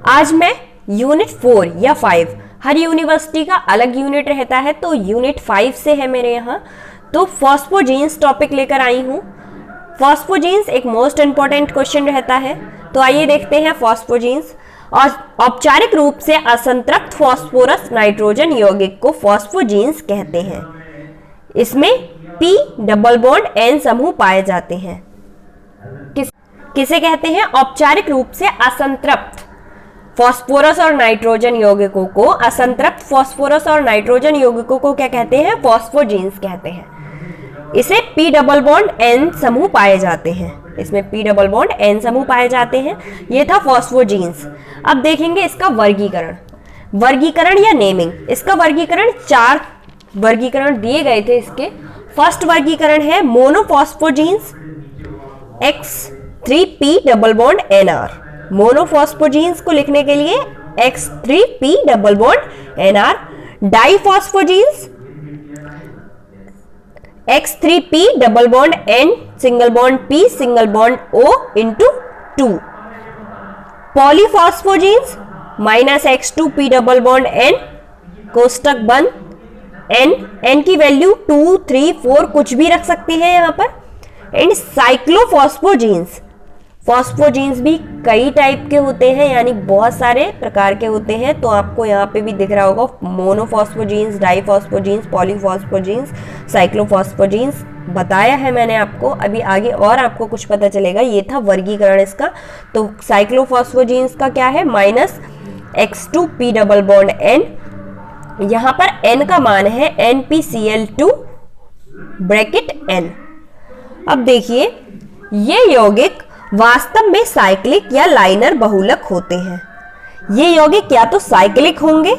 आज मैं यूनिट 4 या 5, हर यूनिवर्सिटी का अलग यूनिट रहता है, तो यूनिट 5 से है मेरे यहाँ, तो फॉस्फोजीन्स टॉपिक लेकर आई हूँ। फॉस्फोजीन्स एक मोस्ट इंपॉर्टेंट क्वेश्चन रहता है, तो आइए देखते हैं फॉस्फोजीन्स। और औपचारिक रूप से असंतृप्त फास्फोरस नाइट्रोजन यौगिक को फॉस्फोजीन्स कहते हैं। इसमें P डबल बॉन्ड N समूह पाए जाते हैं। किसे कहते हैं? औपचारिक रूप से असंतृप्त फास्फोरस और नाइट्रोजन यौगिकों को, असंतृप्त फास्फोरस और नाइट्रोजन यौगिकों को क्या कहते हैं? फॉस्फोजीन्स कहते हैं। इसे P डबल बॉन्ड N समूह पाए जाते हैं, इसमें P डबल बॉन्ड N समूह पाए जाते हैं। ये था फॉस्फोजीन्स। अब देखेंगे इसका वर्गीकरण या नेमिंग। इसका वर्गीकरण 4 वर्गीकरण दिए गए थे इसके। फर्स्ट वर्गीकरण है मोनोफॉस्फोजीन्स X3P डबल बॉन्ड NR। मोनोफॉस्फोजीन्स को लिखने के लिए X3P double bond NR। डाइफॉस्फोजीन्स X3P double bond N single bond P single bond O into 2। पॉलीफॉस्फोजीन्स -X2P double bond N कोष्टक बंद N की वैल्यू 2, 3, 4 कुछ भी रख सकते हैं यहाँ पर। एंड साइक्लोफॉस्फोजीन्स, फॉस्फोजीन्स भी कई टाइप के होते हैं, यानी बहुत सारे प्रकार के होते हैं, तो आपको यहाँ पे भी दिख रहा होगा मोनोफॉस्फोजीन्स, डाइफॉस्फोजीन्स, पॉलीफॉस्फोजीन्स, साइक्लोफॉस्फोजीन्स बताया है मैंने आपको। अभी आगे और आपको कुछ पता चलेगा। ये था वर्गीकरण इसका। तो साइक्लोफॉस्फोजीन्स का क्या है? -X2P double bond N। यहाँ पर N का मान है NpCl2 ब्रैकेट N। अब देखिए, ये यौगिक वास्तव में साइक्लिक या लाइनर बहुलक होते हैं। ये यौगिक या तो साइक्लिक होंगे,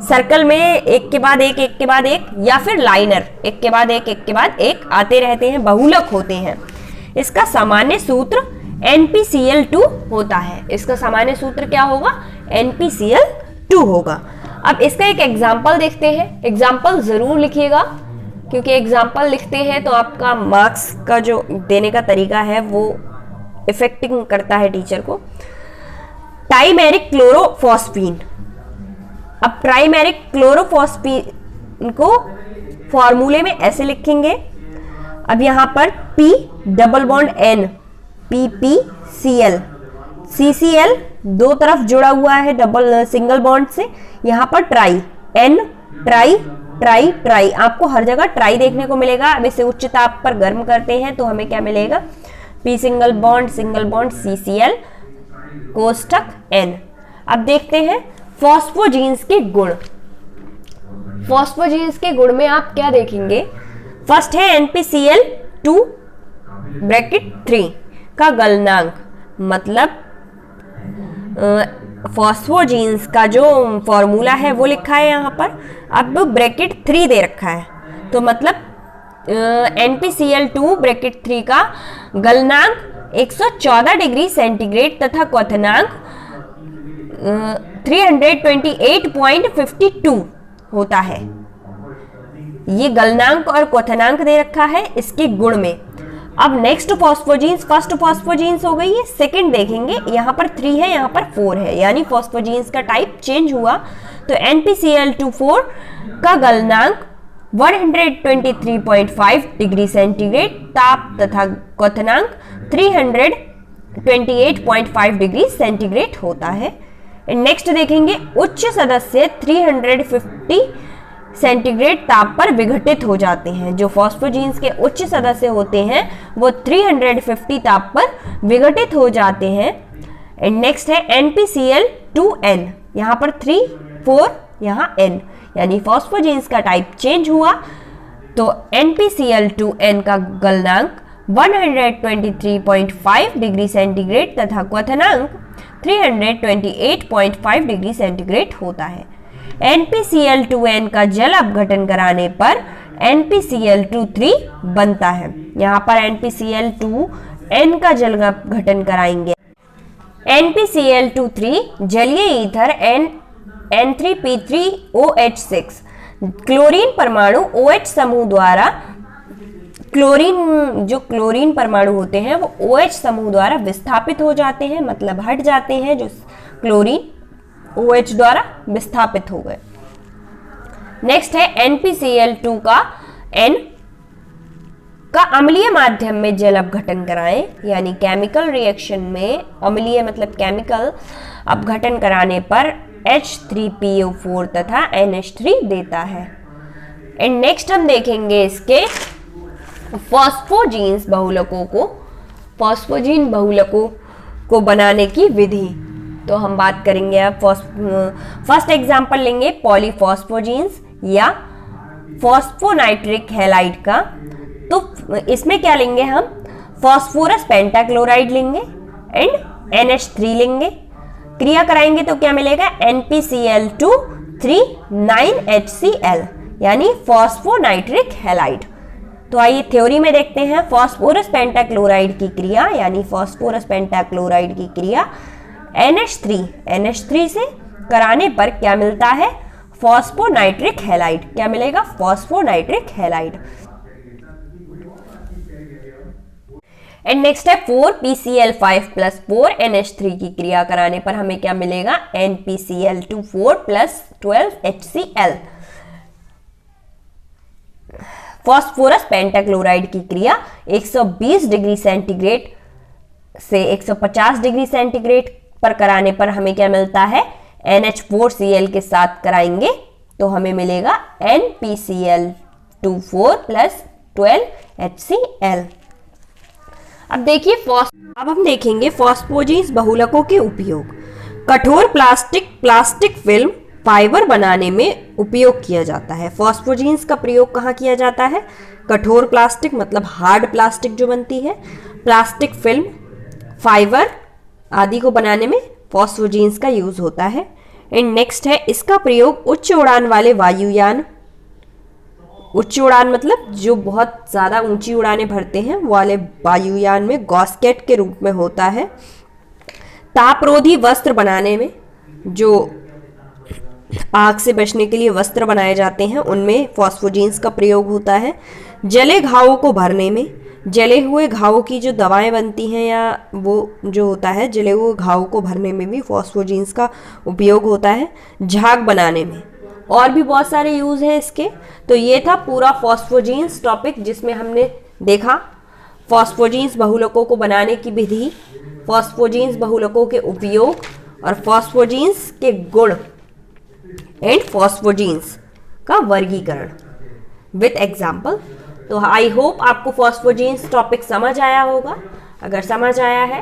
सर्कल में एक के बाद एक, एक के बाद एक, या फिर लाइनर एक के बाद एक, एक के बाद एक आते रहते हैं, बहुलक होते हैं। इसका सामान्य सूत्र NpCl2 होता है। इसका सामान्य सूत्र क्या होगा? NpCl2 होगा। अब इसका एक एग्जाम्पल देखते हैं। एग्जाम्पल जरूर लिखिएगा, क्योंकि एग्जाम्पल लिखते हैं तो आपका मार्क्स का जो देने का तरीका है वो इफेक्टिंग करता है टीचर को। टाइमेरिक क्लोरोफॉस्फीन। अब ट्राइमेरिक क्लोरोफॉस्फीन को फॉर्मूले में ऐसे लिखेंगे। अब यहां पर P double bond N PPCl, CCl दो तरफ जुड़ा हुआ है डबल सिंगल बॉन्ड से। यहां पर try N try try try, आपको हर जगह ट्राई देखने को मिलेगा। अब इसे उच्च ताप पर गर्म करते हैं तो हमें क्या मिलेगा? P single bond CCl कोष्टक N। अब देखते हैं फॉस्फोजीन्स के गुण। फॉस्फोजीन्स के गुण में आप क्या देखेंगे? फर्स्ट है NpCl2 ब्रैकेट 3 का गलनांक, मतलब फॉस्फोजीन्स का जो फॉर्मूला है वो लिखा है यहाँ पर। अब ब्रैकेट 3 दे रखा है, तो मतलब NpCl2 ब्रैकेट 3 का गलनांक 114 डिग्री सेंटीग्रेड तथा क्वथनांक 328.52 होता है। ये गलनांक और क्वथनांक दे रखा है इसके गुण में। अब नेक्स्ट फॉस्फोजीन्स, फर्स्ट फॉस्फोजीन्स हो गई है। सेकंड देखेंगे, यहाँ पर 3 है, यहाँ पर 4 है, यानी फॉस्फोजीन्स का टाइप चेंज हुआ। तो NpCl2 का गलनांक 123.5 डिग्री सेंटीग्रेड ताप तथा क्वथनांक 328.5 डिग्री सेंटीग्रेड होता है। नेक्स्ट देखेंगे, उच्च सदस्य 350 सेंटीग्रेड ताप पर विघटित हो जाते हैं। जो फॉस्फोजीन्स के उच्च सदस्य होते हैं वो 350 ताप पर विघटित हो जाते हैं। नेक्स्ट है NpCl2N, यहाँ पर 3, 4, यहाँ N, यानी फॉस्फोजीन्स का टाइप चेंज हुआ। तो NpCl2N का गलनांक 123.5 डिग्री सेंटीग्रेड तथा क्वथनांक 328.5 डिग्री सेंटीग्रेड होता है। NpCl2N का जल अपघटन कराने पर NpCl2 बनता है। यहाँ पर NpCl2N का जल अपघटन कराएंगे। NpCl2 जलीय ईथर N3P3OH6 क्लोरीन परमाणु OH समूह द्वारा, क्लोरीन परमाणु होते हैं वो OH समूह द्वारा विस्थापित हो जाते हैं, मतलब हट जाते हैं जो क्लोरीन OH द्वारा विस्थापित हो गए। नेक्स्ट है NPCl2 का N का अम्लीय माध्यम में जल अपघटन कराएं, यानी केमिकल रिएक्शन में अम्लीय मतलब केमिकल अपघटन कराने पर H3PO4 तथा NH3 देता है। एंड नेक्स्ट हम देखेंगे इसके फॉस्फोजीन्स बहुलकों को, फॉस्फोजीन बहुलकों को बनाने की विधि। तो हम बात करेंगे अब फर्स्ट एग्जांपल लेंगे पॉलीफॉस्फोजीन्स या फॉस्फोनाइट्रिक हैलाइड का। तो इसमें क्या लेंगे हम, फॉस्फोरस पेंटाक्लोराइड लेंगे एंड NH3 लेंगे, क्रिया कराएंगे तो क्या मिलेगा, NPCl2 3,9HCl यानी फॉस्फोनाइट्रिक हैलाइड। तो आइए थ्योरी में देखते हैं फॉस्फोरस पेंटाक्लोराइड की क्रिया, यानी फॉस्फोरस पेंटाक्लोराइड की क्रिया NH3 से कराने पर क्या मिलता है, फॉस्फोनाइट्रिक हैलाइड। क्या मिलेगा, फॉस्फोनाइट्रिक हैलाइड। एंड नेक्स्ट है 4PCl5 प्लस 4NH3 की क्रिया कराने पर हमें क्या मिलेगा, NPCl2 plus 12HCl। Phosphorus pentachloride की क्रिया 120 डिग्री सेंटीग्रेड से 150 डिग्री सेंटीग्रेड पर कराने पर हमें क्या मिलता है, NH4Cl के साथ कराएंगे तो हमें मिलेगा NPCl2 प्लस 12HCl। अब हम देखेंगे फॉस्फोजीन्स बहुलकों के उपयोग। कठोर प्लास्टिक फिल्म फाइबर बनाने में उपयोग किया जाता है। फॉस्फोजीन्स का प्रयोग कहाँ किया जाता है, कठोर प्लास्टिक मतलब हार्ड प्लास्टिक जो बनती है, प्लास्टिक फिल्म, फाइबर आदि को बनाने में फॉस्फोजीन्स का यूज होता है। एंड नेक्स्ट है इसका प्रयोग उच्च उड़ान वाले वायुयान, उच्च उड़ान मतलब जो बहुत ज़्यादा ऊंची उड़ानें भरते हैं वाले वायुयान में गॉस्केट के रूप में होता है। तापरोधी वस्त्र बनाने में, जो आग से बचने के लिए वस्त्र बनाए जाते हैं उनमें फॉस्फोजीन्स का प्रयोग होता है। जले घावों को भरने में, जले हुए घावों की जो दवाएं बनती हैं या वो जो होता है जले हुए घावों को भरने में भी फॉस्फोजीन्स का उपयोग होता है। झाग बनाने में, और भी बहुत सारे यूज हैं इसके। तो ये था पूरा फॉस्फोजीन्स टॉपिक जिसमें हमने देखा फॉस्फोजीन्स बहुलकों को बनाने की विधि, फॉस्फोजीन्स बहुलकों के उपयोग और फॉस्फोजीन्स के गुण एंड फॉस्फोजीन्स का वर्गीकरण विथ एग्जाम्पल। तो आई होप आपको फॉस्फोजीन्स टॉपिक समझ आया होगा। अगर समझ आया है